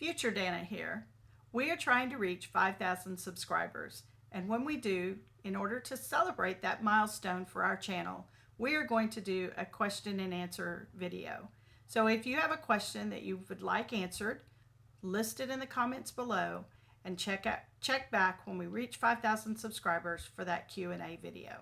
Future Dana here. We are trying to reach 5,000 subscribers, and when we do, in order to celebrate that milestone for our channel, we are going to do a question and answer video. So if you have a question that you would like answered, list it in the comments below and check back when we reach 5,000 subscribers for that Q&A video.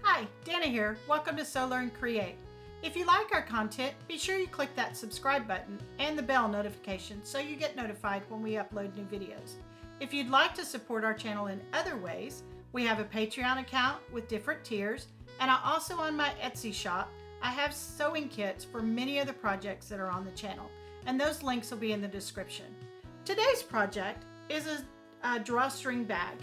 Hi, Dana here. Welcome to Sew Learn Create. If you like our content, be sure you click that subscribe button and the bell notification so you get notified when we upload new videos. If you'd like to support our channel in other ways, we have a Patreon account with different tiers, and also on my Etsy shop, I have sewing kits for many of the projects that are on the channel, and those links will be in the description. Today's project is a drawstring bag.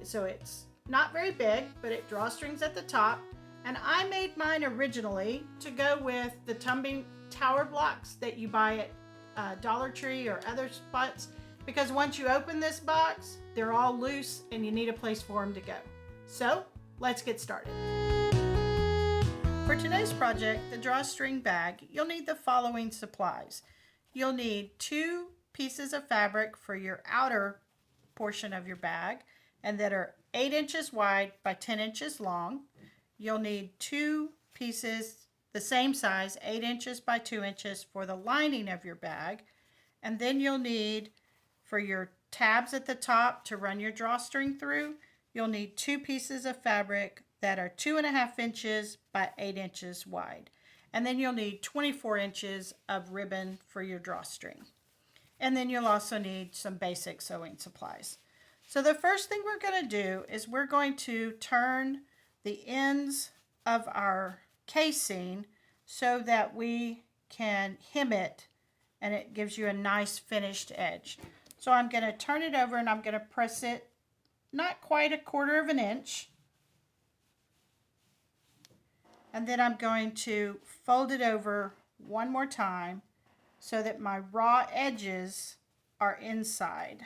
So it's not very big, but it drawstrings at the top. And I made mine originally to go with the tumbling tower blocks that you buy at Dollar Tree or other spots, because once you open this box, they're all loose and you need a place for them to go. So let's get started. For today's project, the drawstring bag, you'll need the following supplies. You'll need 2 pieces of fabric for your outer portion of your bag, and that are 8 inches wide by 10 inches long. You'll need 2 pieces the same size, 8 inches by 2 inches, for the lining of your bag. And then you'll need, for your tabs at the top to run your drawstring through, you'll need 2 pieces of fabric that are 2.5 inches by 8 inches wide. And then you'll need 24 inches of ribbon for your drawstring. And then you'll also need some basic sewing supplies. So the first thing we're going to do is we're going to turn the ends of our casing so that we can hem it and it gives you a nice finished edge. So I'm going to turn it over and I'm going to press it not quite 1/4 of an inch. And then I'm going to fold it over one more time so that my raw edges are inside.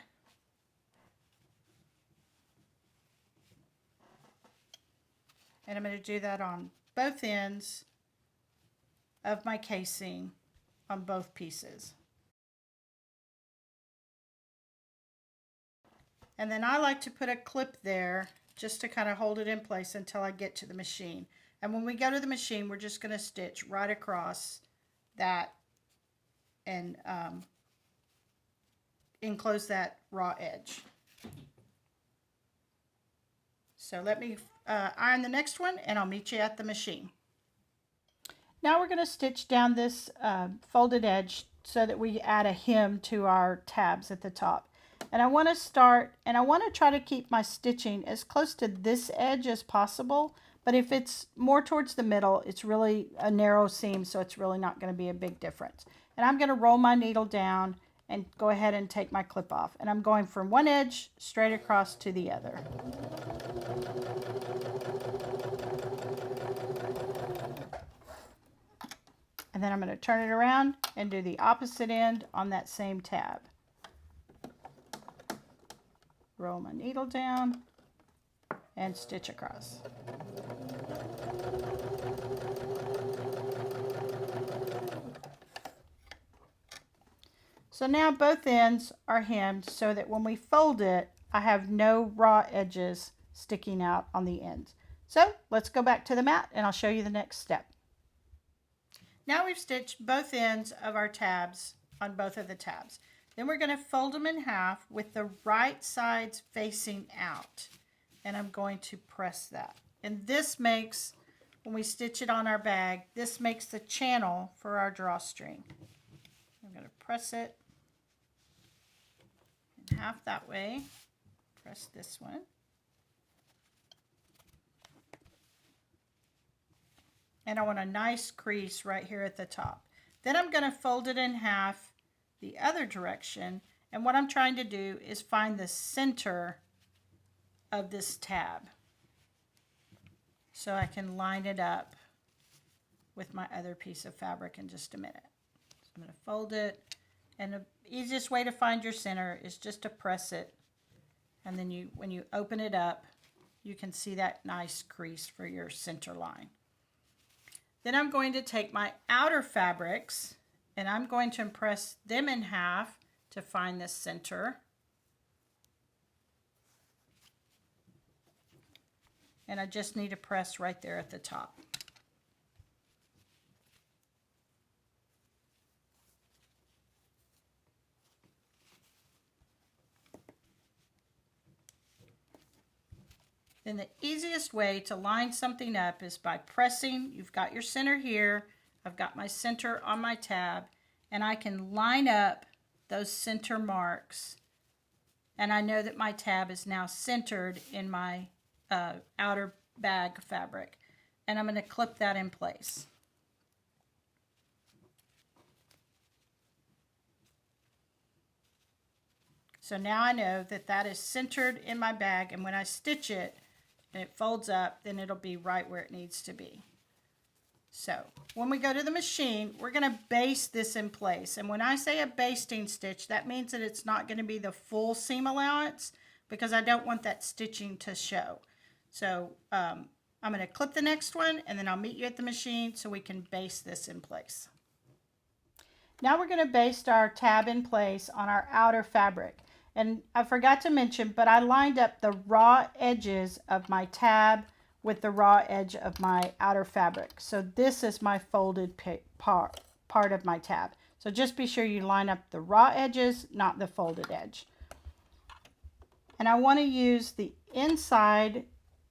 And I'm going to do that on both ends of my casing on both pieces. And then I like to put a clip there just to kind of hold it in place until I get to the machine. And when we go to the machine, we're just going to stitch right across that and enclose that raw edge. So let me iron the next one and I'll meet you at the machine. Now we're going to stitch down this folded edge so that we add a hem to our tabs at the top. And I want to start, and I want to try to keep my stitching as close to this edge as possible. But if it's more towards the middle, it's really a narrow seam, so it's really not going to be a big difference. And I'm going to roll my needle down and go ahead and take my clip off. And I'm going from one edge straight across to the other. And then I'm going to turn it around and do the opposite end on that same tab. Roll my needle down and stitch across. So now both ends are hemmed so that when we fold it, I have no raw edges sticking out on the ends. So let's go back to the mat and I'll show you the next step. Now we've stitched both ends of our tabs on both of the tabs. Then we're going to fold them in half with the right sides facing out. And I'm going to press that. And this makes, when we stitch it on our bag, this makes the channel for our drawstring. I'm going to press it in half that way. Press this one. And I want a nice crease right here at the top. Then I'm going to fold it in half the other direction, and what I'm trying to do is find the center of this tab so I can line it up with my other piece of fabric in just a minute. So I'm going to fold it, and the easiest way to find your center is just to press it, and then when you open it up, you can see that nice crease for your center line. Then I'm going to take my outer fabrics and I'm going to press them in half to find the center. And I just need to press right there at the top. Then the easiest way to line something up is by pressing. You've got your center here. I've got my center on my tab, and I can line up those center marks. And I know that my tab is now centered in my outer bag fabric. And I'm going to clip that in place. So now I know that that is centered in my bag, and when I stitch it, and it folds up, then it'll be right where it needs to be. So when we go to the machine, we're going to baste this in place. And when I say a basting stitch, that means that it's not going to be the full seam allowance because I don't want that stitching to show. So I'm going to clip the next one and then I'll meet you at the machine so we can baste this in place. Now we're going to baste our tab in place on our outer fabric. And I forgot to mention, but I lined up the raw edges of my tab with the raw edge of my outer fabric. So this is my folded part of my tab. So just be sure you line up the raw edges, not the folded edge. And I want to use the inside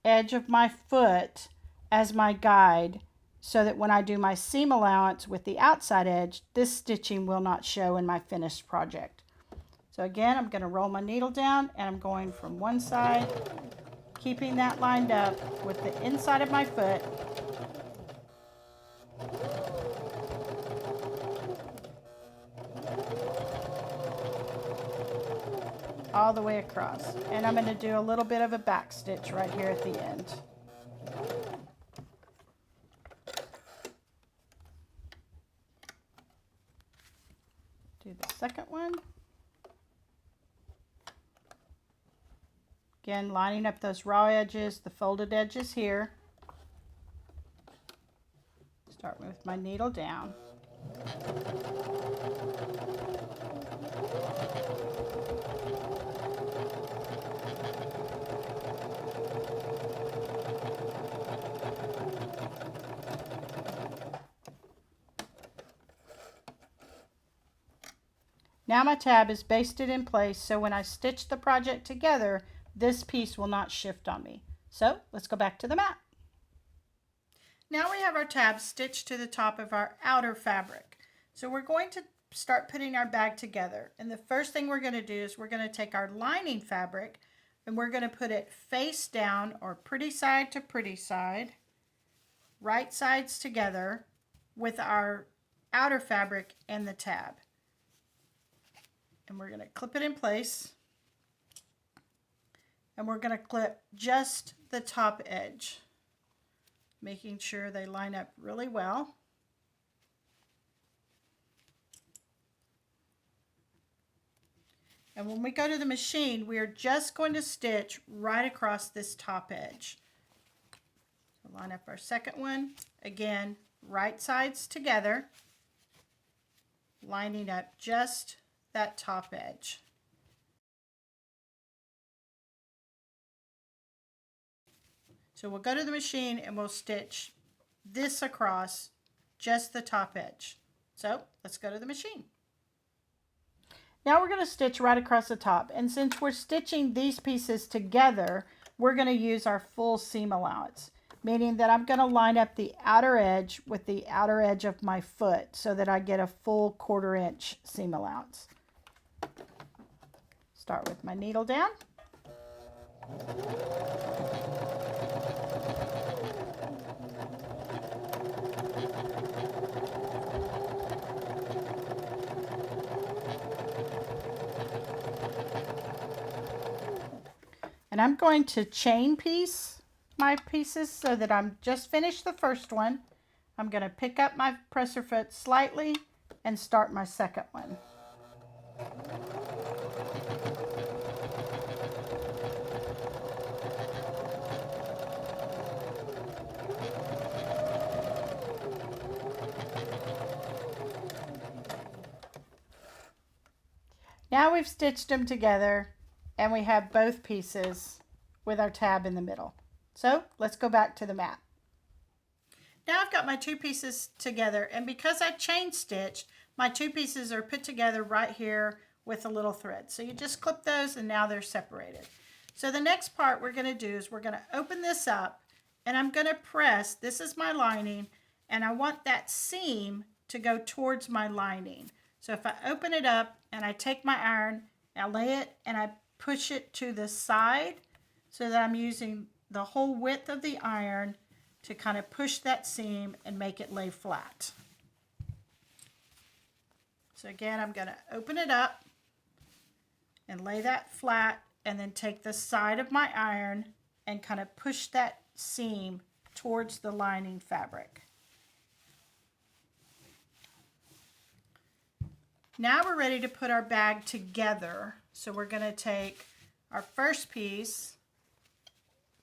edge of my foot as my guide so that when I do my seam allowance with the outside edge, this stitching will not show in my finished project. So again, I'm going to roll my needle down and I'm going from one side, keeping that lined up with the inside of my foot. All the way across. And I'm going to do a little bit of a back stitch right here at the end. Do the second one. Again, lining up those raw edges, the folded edges here. Start with my needle down. Now my tab is basted in place, so when I stitch the project together, this piece will not shift on me. So let's go back to the mat. Now we have our tab stitched to the top of our outer fabric. So we're going to start putting our bag together. And the first thing we're going to do is we're going to take our lining fabric and we're going to put it face down or pretty side to pretty side, right sides together with our outer fabric and the tab. And we're going to clip it in place. And we're going to clip just the top edge, making sure they line up really well. And when we go to the machine, we are just going to stitch right across this top edge. So line up our second one. Again, right sides together, lining up just that top edge. So we'll go to the machine and we'll stitch this across just the top edge. So let's go to the machine. Now we're going to stitch right across the top. And since we're stitching these pieces together, we're going to use our full seam allowance, meaning that I'm going to line up the outer edge with the outer edge of my foot so that I get a full 1/4 inch seam allowance. Start with my needle down. And I'm going to chain piece my pieces so that I'm just finished the first one. I'm going to pick up my presser foot slightly and start my second one. Now we've stitched them together and we have both pieces with our tab in the middle. So let's go back to the map. Now I've got my two pieces together, and because I chain stitched, my two pieces are put together right here with a little thread. So you just clip those and now they're separated. So the next part we're going to do is we're going to open this up and I'm going to press, this is my lining, and I want that seam to go towards my lining. So if I open it up and I take my iron, I lay it and I push it to the side so that I'm using the whole width of the iron to kind of push that seam and make it lay flat. So again, I'm going to open it up and lay that flat and then take the side of my iron and kind of push that seam towards the lining fabric. Now we're ready to put our bag together. So we're going to take our first piece,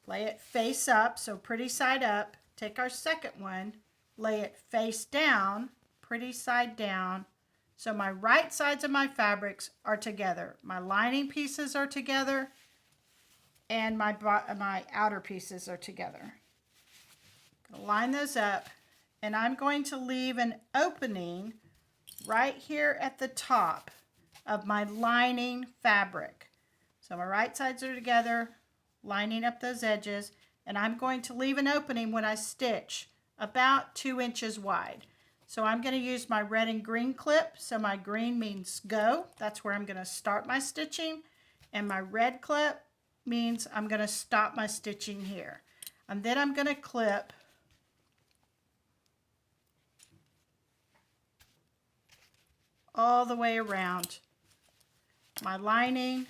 lay it face up, so pretty side up. Take our second one, lay it face down, pretty side down. So my right sides of my fabrics are together. My lining pieces are together and my outer pieces are together. Line those up, and I'm going to leave an opening right here at the top of my lining fabric. So my right sides are together, lining up those edges, and I'm going to leave an opening when I stitch about 2 inches wide. So I'm going to use my red and green clip. So my green means go. That's where I'm going to start my stitching. And my red clip means I'm going to stop my stitching here. And then I'm going to clip all the way around my lining,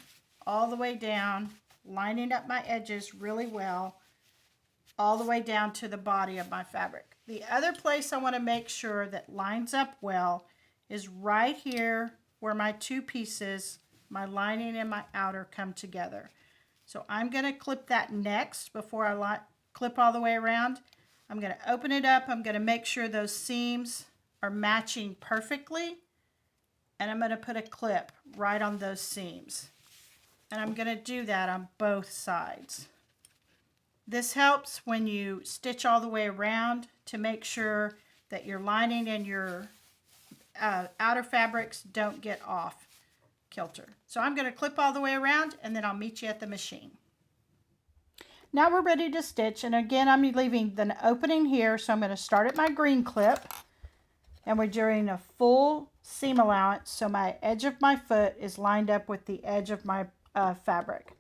all the way down, lining up my edges really well, all the way down to the body of my fabric. The other place I want to make sure that lines up well is right here where my two pieces, my lining and my outer, come together. So I'm going to clip that next before I clip all the way around. I'm going to open it up. I'm going to make sure those seams are matching perfectly. And I'm going to put a clip right on those seams. And I'm going to do that on both sides. This helps when you stitch all the way around to make sure that your lining and your outer fabrics don't get off kilter. So I'm going to clip all the way around and then I'll meet you at the machine. Now we're ready to stitch, and again I'm leaving the opening here, so I'm going to start at my green clip, and we're doing a full seam allowance so my edge of my foot is lined up with the edge of my fabric.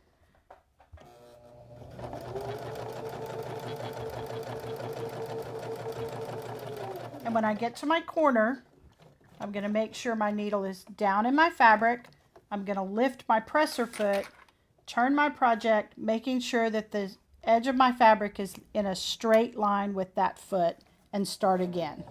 And when I get to my corner, I'm going to make sure my needle is down in my fabric. I'm going to lift my presser foot, turn my project, making sure that the edge of my fabric is in a straight line with that foot, and start again.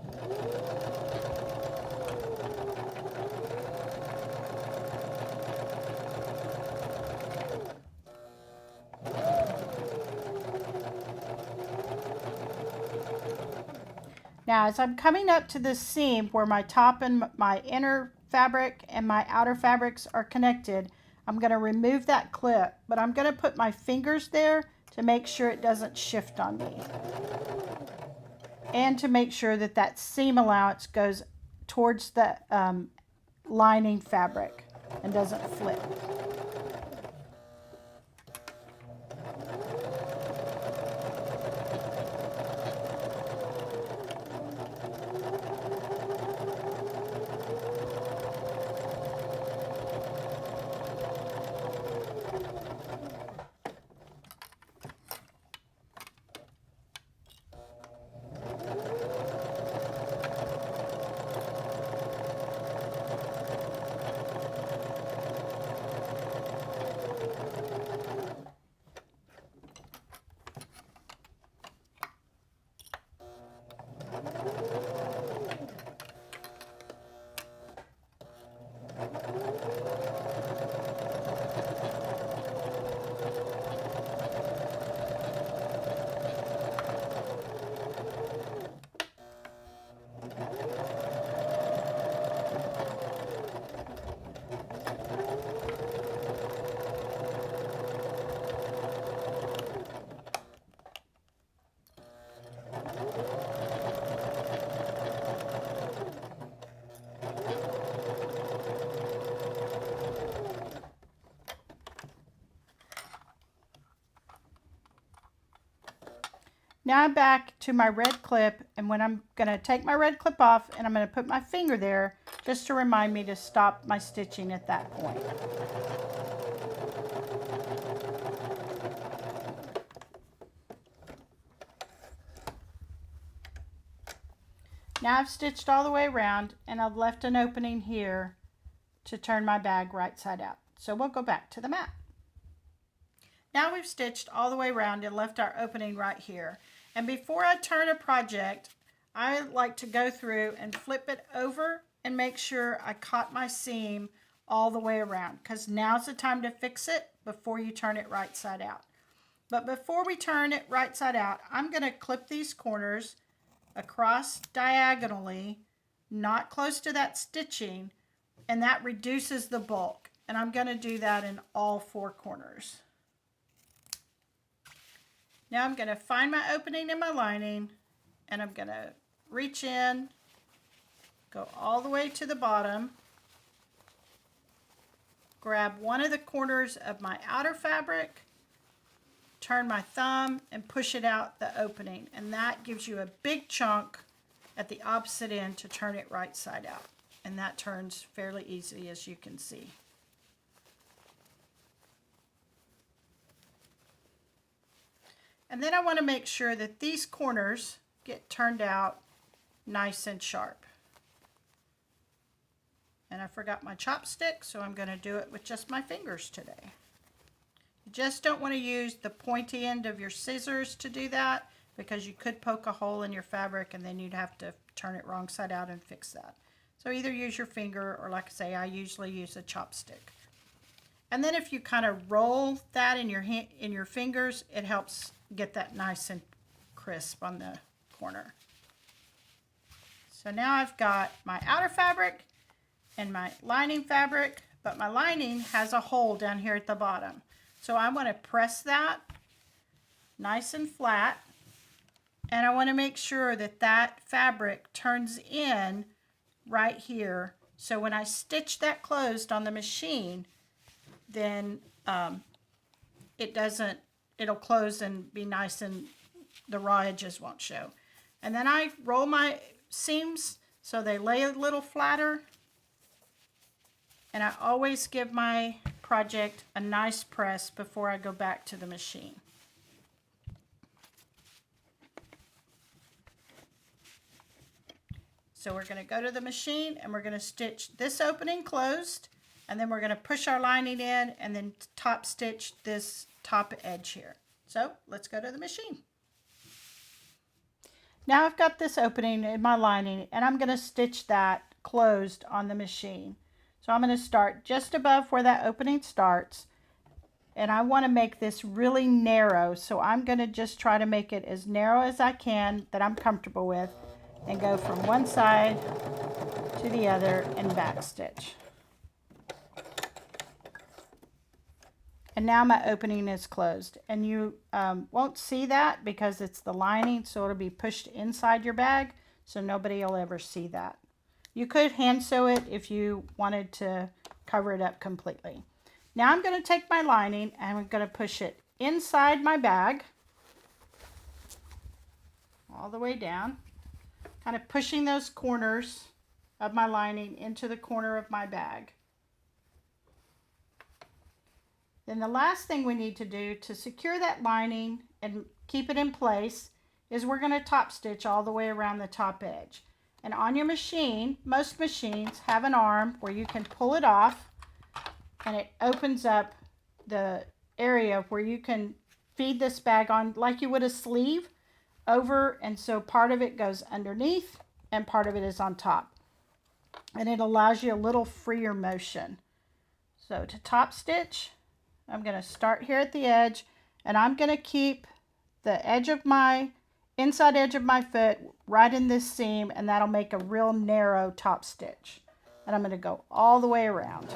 Now, as I'm coming up to this seam where my top and my inner fabric and my outer fabrics are connected, I'm going to remove that clip, but I'm going to put my fingers there to make sure it doesn't shift on me. And to make sure that that seam allowance goes towards the lining fabric and doesn't flip. Now I'm back to my red clip, and when I'm going to take my red clip off, and I'm going to put my finger there just to remind me to stop my stitching at that point. Now I've stitched all the way around, and I've left an opening here to turn my bag right side out. So we'll go back to the map. Now we've stitched all the way around and left our opening right here. And before I turn a project, I like to go through and flip it over and make sure I caught my seam all the way around, because now's the time to fix it before you turn it right side out. But before we turn it right side out, I'm going to clip these corners across diagonally, not close to that stitching, and that reduces the bulk. And I'm going to do that in all 4 corners. Now I'm going to find my opening in my lining, and I'm going to reach in, go all the way to the bottom, grab one of the corners of my outer fabric, turn my thumb and push it out the opening, and that gives you a big chunk at the opposite end to turn it right side out, and that turns fairly easy, as you can see. And then I want to make sure that these corners get turned out nice and sharp. And I forgot my chopstick, so I'm going to do it with just my fingers today. You just don't want to use the pointy end of your scissors to do that, because you could poke a hole in your fabric and then you'd have to turn it wrong side out and fix that. So either use your finger, or like I say, I usually use a chopstick. And then if you kind of roll that in your fingers, it helps get that nice and crisp on the corner. So now I've got my outer fabric and my lining fabric, but my lining has a hole down here at the bottom. So I want to press that nice and flat, and I want to make sure that that fabric turns in right here. So when I stitch that closed on the machine, then it'll close and be nice, and the raw edges won't show. And then I roll my seams so they lay a little flatter, and I always give my project a nice press before I go back to the machine. So we're going to go to the machine, and we're going to stitch this opening closed, and then we're going to push our lining in and then top stitch this top edge here. So let's go to the machine. Now I've got this opening in my lining, and I'm going to stitch that closed on the machine. So I'm going to start just above where that opening starts, and I want to make this really narrow. So I'm going to just try to make it as narrow as I can that I'm comfortable with, and go from one side to the other and back stitch. And now my opening is closed, and you won't see that because it's the lining, so it'll be pushed inside your bag, so nobody will ever see that. You could hand sew it if you wanted to cover it up completely. Now I'm going to take my lining and I'm going to push it inside my bag all the way down, kind of pushing those corners of my lining into the corner of my bag. Then the last thing we need to do to secure that lining and keep it in place is we're going to top stitch all the way around the top edge. And on your machine, most machines have an arm where you can pull it off, and it opens up the area where you can feed this bag on like you would a sleeve over, and so part of it goes underneath and part of it is on top. And it allows you a little freer motion. So to top stitch, I'm going to start here at the edge, and I'm going to keep the edge of my inside edge of my foot right in this seam, and that'll make a real narrow top stitch. And I'm going to go all the way around.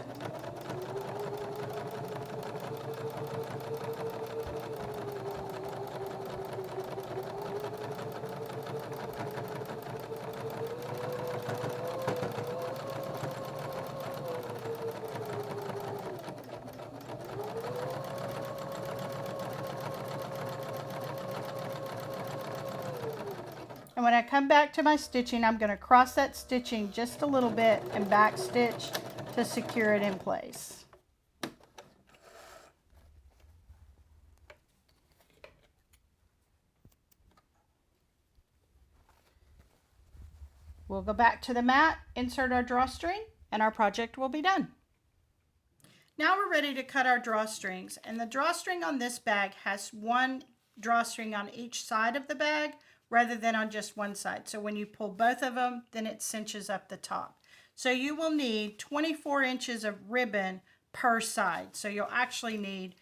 And when I come back to my stitching, I'm going to cross that stitching just a little bit and back stitch to secure it in place. We'll go back to the mat, insert our drawstring, and our project will be done. Now we're ready to cut our drawstrings, and the drawstring on this bag has one drawstring on each side of the bag rather than on just one side. So when you pull both of them, then it cinches up the top. So you will need 24 inches of ribbon per side. So you'll actually need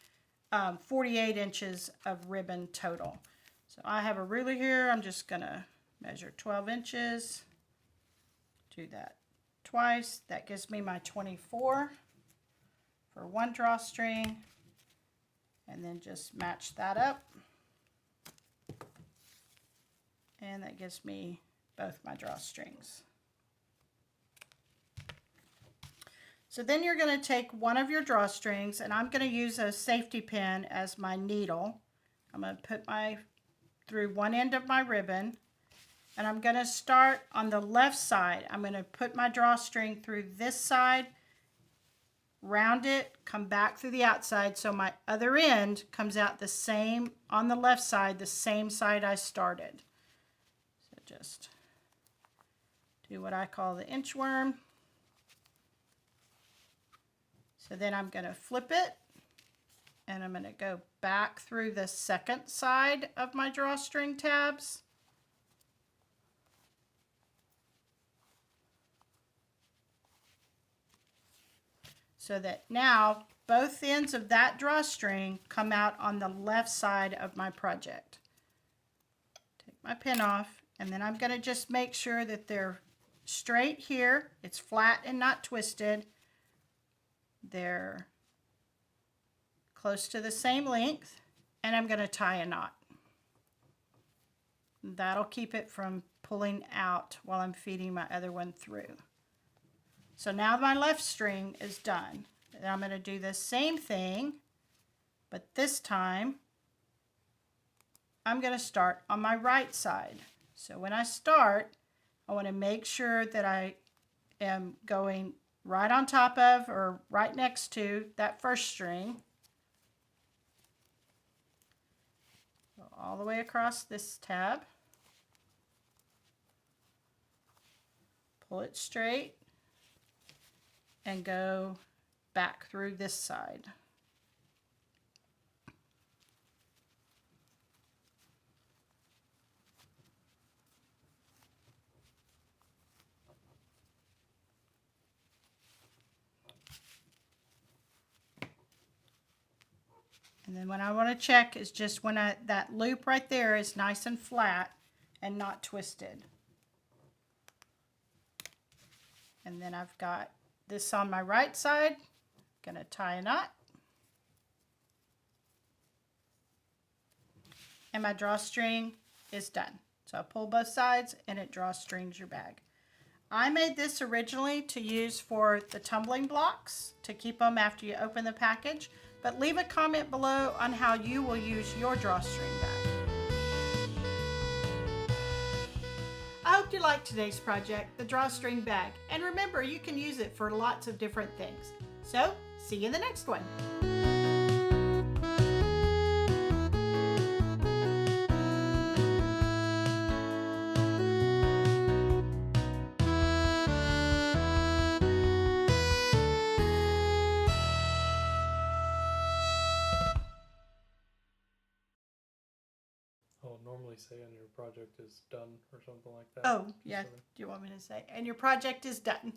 48 inches of ribbon total. So I have a ruler here. I'm just going to measure 12 inches. Do that twice. That gives me my 24 for one drawstring, and then just match that up, and that gives me both my drawstrings. So then you're going to take one of your drawstrings, and I'm going to use a safety pin as my needle. I'm going to put through one end of my ribbon, and I'm going to start on the left side. I'm going to put my drawstring through this side, round it, come back through the outside, so my other end comes out the same on the left side, the same side I started. So just do what I call the inchworm. So then I'm going to flip it, and I'm going to go back through the second side of my drawstring tabs. So that now both ends of that drawstring come out on the left side of my project. Take my pin off, and then I'm going to just make sure that they're straight here. It's flat and not twisted. They're close to the same length, and I'm going to tie a knot. That'll keep it from pulling out while I'm feeding my other one through. So now my left string is done. And I'm going to do the same thing, but this time I'm going to start on my right side. So when I start, I want to make sure that I am going right on top of or right next to that first string. Go all the way across this tab. Pull it straight and go back through this side. And then what I want to check is just when that loop right there is nice and flat and not twisted. And then I've got this on my right side. Going to tie a knot. And my drawstring is done. So I pull both sides and it drawstrings your bag. I made this originally to use for the tumbling blocks to keep them after you open the package, but leave a comment below on how you will use your drawstring bag. I hope you liked today's project, the drawstring bag, and remember you can use it for lots of different things. So, see you in the next one. I'll normally say and your project is done or something like that. Oh, yeah. Do you want me to say, and your project is done?